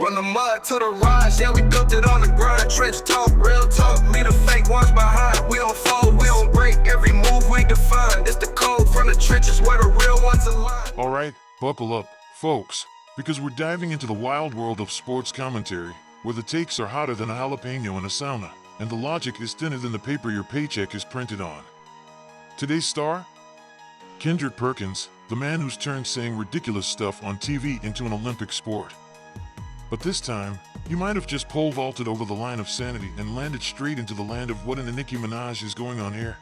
From the mud to the rise, yeah, we built it on the grind. Trench talk, real talk, leave the fake ones behind. We don't fold, we don't break, every move we define. It's the code from the trenches where the real ones align. Alright, buckle up, folks, because we're diving into the wild world of sports commentary, where the takes are hotter than a jalapeno in a sauna, and the logic is thinner than the paper your paycheck is printed on. Today's star? Kendrick Perkins, the man who's turned saying ridiculous stuff on TV into an Olympic sport. But this time, he might have just pole vaulted over the line of sanity and landed straight into the land of what in the Nicki Minaj is going on here.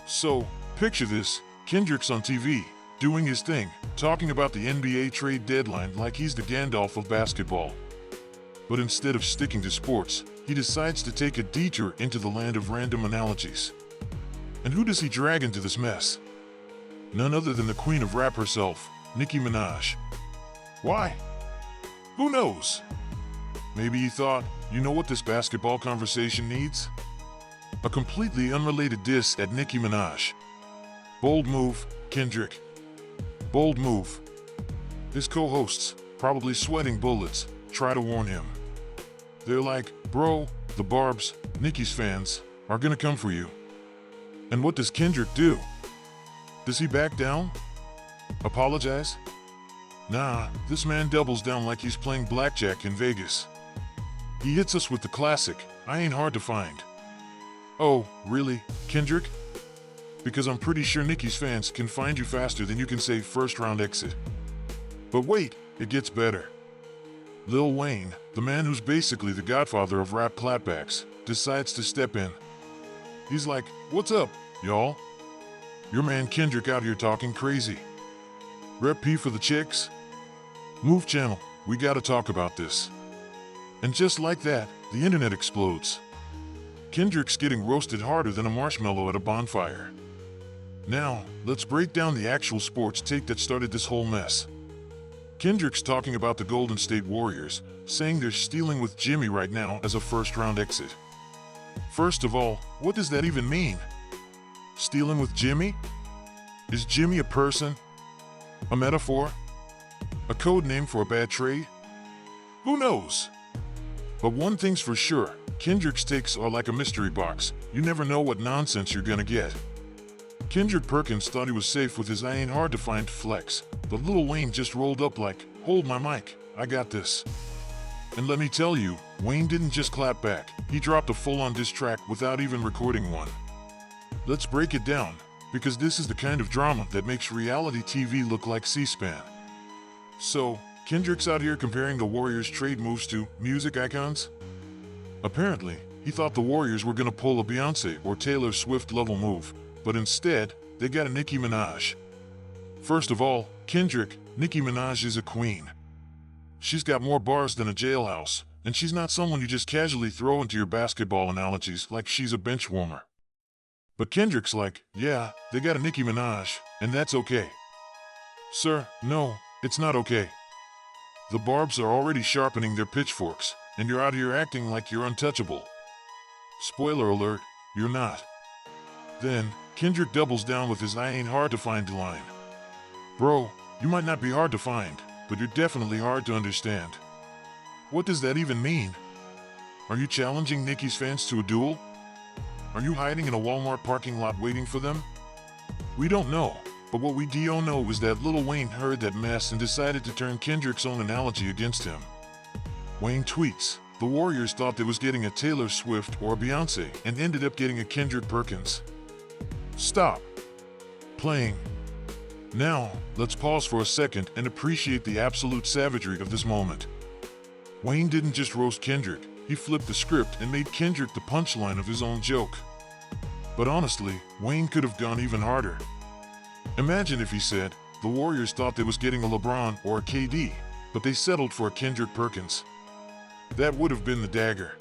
So, picture this, Kendrick's on TV, doing his thing, talking about the NBA trade deadline like he's the Gandalf of basketball. But instead of sticking to sports, he decides to take a detour into the land of random analogies. And who does he drag into this mess? None other than the queen of rap herself, Nicki Minaj. Why? Who knows? Maybe he thought, you know what this basketball conversation needs? A completely unrelated diss at Nicki Minaj. Bold move, Kendrick. Bold move. His co-hosts, probably sweating bullets, try to warn him. They're like, bro, the Barbs, Nicki's fans, are gonna come for you. And what does Kendrick do? Does he back down? Apologize? Nah, this man doubles down like he's playing blackjack in Vegas. He hits us with the classic, I ain't hard to find. Oh, really, Kendrick? Because I'm pretty sure Nicki's fans can find you faster than you can say first round exit. But wait, it gets better. Lil Wayne, the man who's basically the godfather of rap clapbacks, decides to step in. He's like, what's up, y'all? Your man Kendrick out here talking crazy. Rep P for the chicks? Move channel, we gotta talk about this. And just like that, the internet explodes. Kendrick's getting roasted harder than a marshmallow at a bonfire. Now, let's break down the actual sports take that started this whole mess. Kendrick's talking about the Golden State Warriors, saying they're stealing with Jimmy right now as a first-round exit. First of all, what does that even mean? Stealing with Jimmy? Is Jimmy a person? A metaphor? A code name for a bad trade? Who knows? But one thing's for sure, Kendrick's takes are like a mystery box. You never know what nonsense you're gonna get. Kendrick Perkins thought he was safe with his I ain't hard to find flex, but Lil Wayne just rolled up like, hold my mic, I got this. And let me tell you, Wayne didn't just clap back, he dropped a full-on diss track without even recording one. Let's break it down, because this is the kind of drama that makes reality TV look like C-SPAN. So, Kendrick's out here comparing the Warriors' trade moves to music icons? Apparently, he thought the Warriors were gonna pull a Beyoncé or Taylor Swift level move, but instead, they got a Nicki Minaj. First of all, Kendrick, Nicki Minaj is a queen. She's got more bars than a jailhouse, and she's not someone you just casually throw into your basketball analogies like she's a bench warmer. But Kendrick's like, yeah, they got a Nicki Minaj, and that's okay. Sir, no, it's not okay. The Barbs are already sharpening their pitchforks, and you're out here acting like you're untouchable. Spoiler alert, you're not. Then, Kendrick doubles down with his I ain't hard to find line. Bro, you might not be hard to find, but you're definitely hard to understand. What does that even mean? Are you challenging Nicki's fans to a duel? Are you hiding in a Walmart parking lot waiting for them? We don't know, but what we do know is that Lil Wayne heard that mess and decided to turn Kendrick's own analogy against him. Wayne tweets, the Warriors thought they was getting a Taylor Swift or a Beyoncé and ended up getting a Kendrick Perkins. Stop playing. Now, let's pause for a second and appreciate the absolute savagery of this moment. Wayne didn't just roast Kendrick, he flipped the script and made Kendrick the punchline of his own joke. But honestly, Wayne could have gone even harder. Imagine if he said, the Warriors thought they was getting a LeBron or a KD, but they settled for a Kendrick Perkins. That would have been the dagger.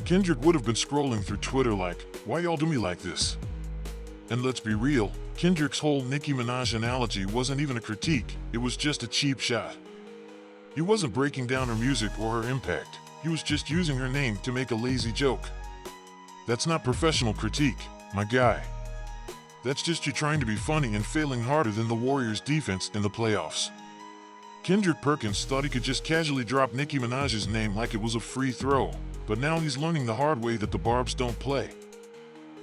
Kendrick would have been scrolling through Twitter like, why y'all do me like this? And let's be real, Kendrick's whole Nicki Minaj analogy wasn't even a critique, it was just a cheap shot. He wasn't breaking down her music or her impact, he was just using her name to make a lazy joke. That's not professional critique, my guy. That's just you trying to be funny and failing harder than the Warriors' defense in the playoffs. Kendrick Perkins thought he could just casually drop Nicki Minaj's name like it was a free throw, but now he's learning the hard way that the Barbs don't play.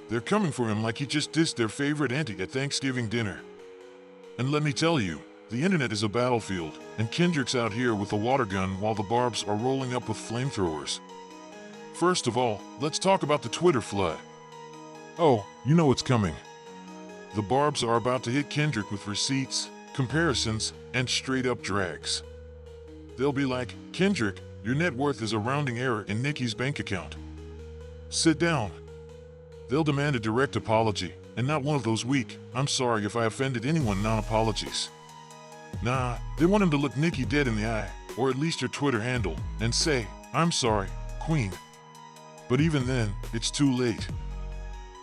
They're coming for him like he just dissed their favorite auntie at Thanksgiving dinner. And let me tell you, the internet is a battlefield, and Kendrick's out here with a water gun while the Barbs are rolling up with flamethrowers. First of all, let's talk about the Twitter flood. Oh, you know what's coming. The Barbs are about to hit Kendrick with receipts, comparisons, and straight-up drags. They'll be like, Kendrick, your net worth is a rounding error in Nicki's bank account. Sit down. They'll demand a direct apology, and not one of those weak, I'm sorry if I offended anyone non-apologies. Nah, they want him to look Nicki dead in the eye, or at least her Twitter handle, and say, I'm sorry, Queen. But even then, it's too late.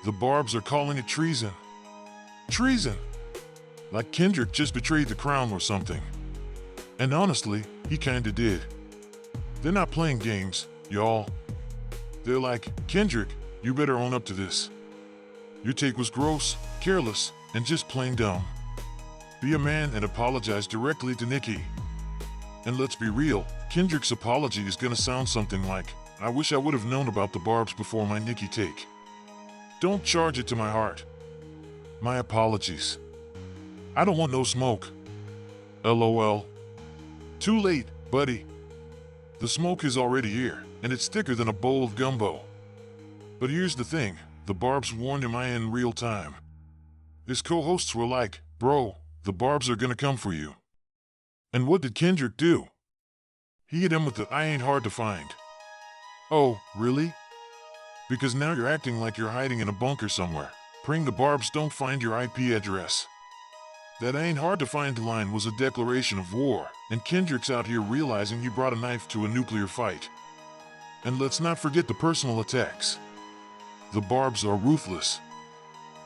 The Barbs are calling it treason. Treason! Like Kendrick just betrayed the crown or something. And honestly, he kinda did. They're not playing games, y'all. They're like, Kendrick, you better own up to this. Your take was gross, careless, and just plain dumb. Be a man and apologize directly to Nicki. And let's be real, Kendrick's apology is gonna sound something like, I wish I would have known about the Barbs before my Nicki take. Don't charge it to my heart. My apologies. I don't want no smoke. LOL. Too late, buddy. The smoke is already here, and it's thicker than a bowl of gumbo. But here's the thing, the Barbs warned him in real time. His co-hosts were like, bro, the Barbs are gonna come for you. And what did Kendrick do? He hit him with the I ain't hard to find. Oh, really? Because now you're acting like you're hiding in a bunker somewhere, praying the Barbs don't find your IP address. That ain't hard to find line was a declaration of war, and Kendrick's out here realizing he brought a knife to a nuclear fight. And let's not forget the personal attacks. The Barbs are ruthless.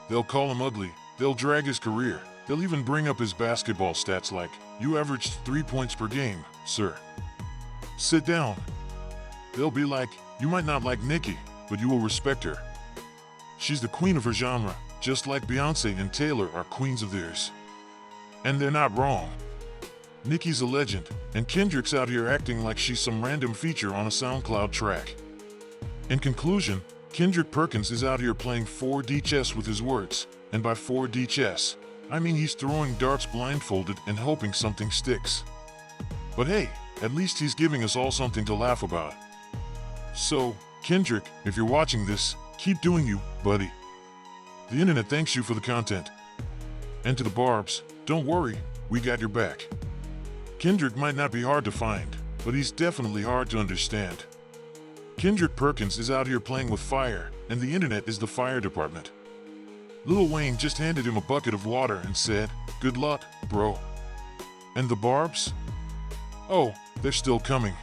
They'll call him ugly, they'll drag his career, they'll even bring up his basketball stats like, you averaged 3 points per game, sir. Sit down. They'll be like, you might not like Nicki, but you will respect her. She's the queen of her genre, just like Beyonce and Taylor are queens of theirs. And they're not wrong. Nicki's a legend, and Kendrick's out here acting like she's some random feature on a SoundCloud track. In conclusion, Kendrick Perkins is out here playing 4D chess with his words, and by 4D chess, I mean he's throwing darts blindfolded and hoping something sticks. But hey, at least he's giving us all something to laugh about. So, Kendrick, if you're watching this, keep doing you, buddy. The internet thanks you for the content. And to the Barbs, don't worry, we got your back. Kendrick might not be hard to find, but he's definitely hard to understand. Kendrick Perkins is out here playing with fire, and the internet is the fire department. Lil Wayne just handed him a bucket of water and said, good luck, bro. And the Barbs? Oh, they're still coming.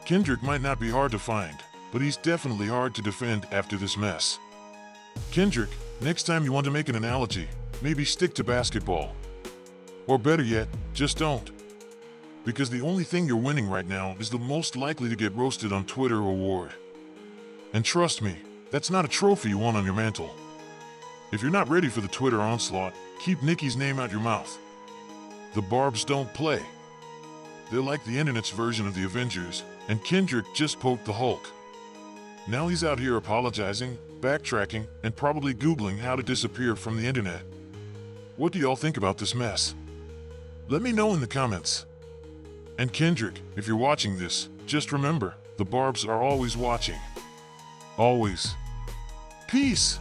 Kendrick might not be hard to find, but he's definitely hard to defend after this mess. Kendrick, next time you want to make an analogy, maybe stick to basketball. Or better yet, just don't. Because the only thing you're winning right now is the most likely to get roasted on Twitter award. And trust me, that's not a trophy you want on your mantle. If you're not ready for the Twitter onslaught, keep Nicki's name out your mouth. The Barbs don't play. They're like the internet's version of the Avengers, and Kendrick just poked the Hulk. Now he's out here apologizing, backtracking, and probably Googling how to disappear from the internet. What do y'all think about this mess? Let me know in the comments. And Kendrick, if you're watching this, just remember, the Barbs are always watching. Always. Peace!